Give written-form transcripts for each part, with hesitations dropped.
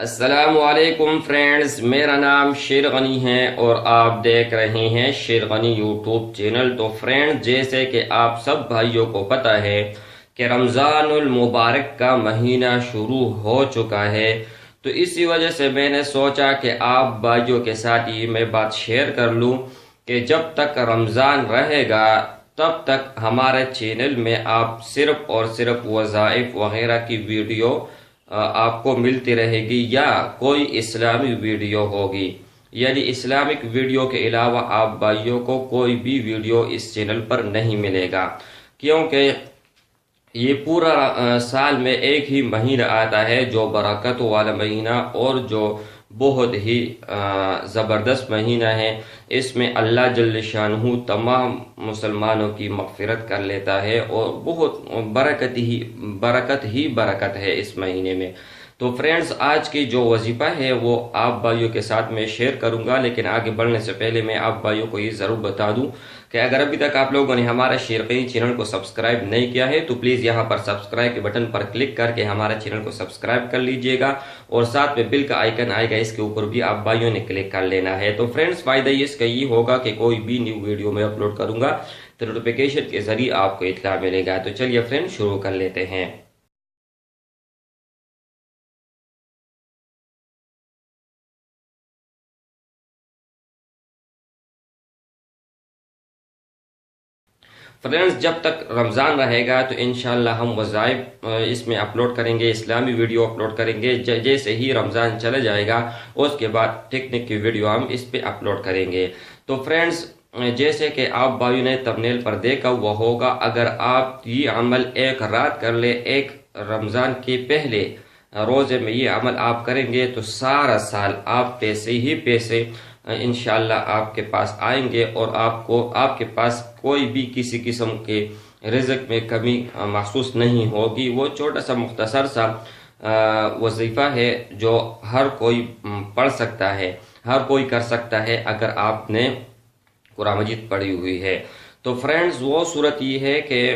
السلام علیکم فرینڈز، میرا نام شیر غنی ہے اور آپ دیکھ رہے ہیں شیر غنی یوٹیوب چینل۔ تو فرینڈز، جیسے کہ آپ سب بھائیوں کو پتہ ہے کہ رمضان المبارک کا مہینہ شروع ہو چکا ہے، تو اسی وجہ سے میں نے سوچا کہ آپ بھائیوں کے ساتھ یہ میں بات شیئر کر لوں کہ جب تک رمضان رہے گا تب تک ہمارے چینل میں آپ صرف اور صرف وظائف وغیرہ کی ویڈیو آپ کو ملتی رہے گی یا کوئی اسلامی ویڈیو ہوگی، یعنی اسلامک ویڈیو کے علاوہ آپ بھائیوں کو کوئی بھی ویڈیو اس چینل پر نہیں ملے گا، کیونکہ یہ پورا سال میں ایک ہی مہینہ آتا ہے جو برکت والا مہینہ اور جو بہت ہی زبردست مہینہ ہے۔ اس میں اللہ جل شانہ تمام مسلمانوں کی مغفرت کر لیتا ہے اور بہت برکت ہی برکت ہے اس مہینے میں۔ تو فرینڈز، آج کی جو وظیفہ ہے وہ آپ بھائیوں کے ساتھ میں شیئر کروں گا، لیکن آگے بڑھنے سے پہلے میں آپ بھائیوں کو یہ ضرور بتا دوں کہ اگر ابھی تک آپ لوگوں نے ہمارے شیر غنی چینل کو سبسکرائب نہیں کیا ہے تو پلیز یہاں پر سبسکرائب کے بٹن پر کلک کر کے ہمارے چینل کو سبسکرائب کر لیجئے گا، اور ساتھ میں بل کا آئیکن آئے گا، اس کے اوپر بھی آپ بھائیوں نے کلک کر لینا ہے۔ تو فرینڈز، فائدہ اس کا یہ ہوگا کہ کوئی بھی نیو ویڈیو میں اپلوڈ کروں گا تو نوٹیفیکیشن کے ذریعے آپ کو اطلاع ملے گا۔ تو چلیے فرینڈز، شروع کر لیتے ہیں۔ فرینڈز، جب تک رمضان رہے گا تو انشاءاللہ ہم وظائف اس میں اپلوڈ کریں گے، اسلامی ویڈیو اپلوڈ کریں گے۔ جیسے ہی رمضان چلا جائے گا اس کے بعد ٹیکنک کی ویڈیو ہم اس پہ اپلوڈ کریں گے۔ تو فرینڈز، جیسے کہ آپ بھائیوں نے تمنیل پر دیکھا ہوا ہوگا، اگر آپ یہ عمل ایک رات کر لے، ایک رمضان کے پہلے روزے میں یہ عمل آپ کریں گے تو سارا سال آپ پیسے ہی پیسے انشاءاللہ آپ کے پاس آئیں گے، اور آپ کے پاس کوئی بھی کسی قسم کے رزق میں کمی محسوس نہیں ہوگی۔ وہ چھوٹا سا مختصر سا وظیفہ ہے جو ہر کوئی پڑھ سکتا ہے، ہر کوئی کر سکتا ہے اگر آپ نے قرآن مجید پڑھی ہوئی ہے۔ تو فرینڈز، وہ صورت یہ ہے کہ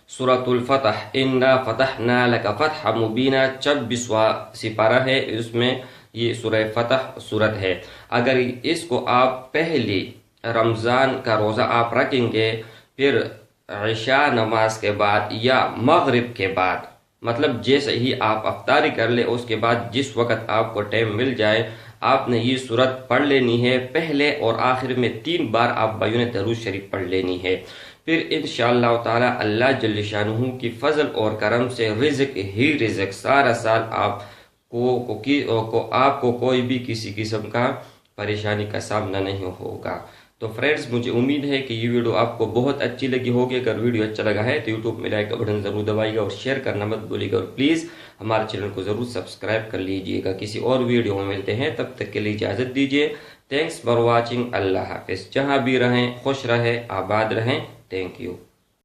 سورۃ الفتح، انا فتحنا لک فتحا مبینا 26واں سپارہ ہے، اس میں یہ سورہ فتح صورت ہے۔ اگر اس کو آپ پہلی رمضان کا روزہ آپ رکھیں گے، پھر عشاء نماز کے بعد یا مغرب کے بعد، مطلب جیسے ہی آپ افطاری کر لیں اس کے بعد جس وقت آپ کو ٹائم مل جائے، آپ نے یہ صورت پڑھ لینی ہے۔ پہلے اور آخر میں 3 بار آپ بھائیوں نے درود شریف پڑھ لینی ہے۔ پھر انشاءاللہ تعالی اللہ جل شانہ کی فضل اور کرم سے رزق ہی رزق سارا سال آپ کو کوئی بھی کسی قسم کا پریشانی کا سامنا نہیں ہوگا۔ تو فرینڈز، مجھے امید ہے کہ یہ ویڈیو آپ کو بہت اچھی لگی ہوگی۔ اگر ویڈیو اچھا لگا ہے تو یوٹیوب میں لائک کا بٹن ضرور دبائیے گا اور شیئر کرنا مت بھولیے گا، اور پلیز ہمارے چینل کو ضرور سبسکرائب کر لیجئے گا۔ کسی اور ویڈیو میں ملتے ہیں، تب تک کے لیے اجازت دیجیے۔ Thanks for watching. اللہ حافظ۔ جہاں بھی رہیں خوش رہیں، آباد رہیں۔ Thank you.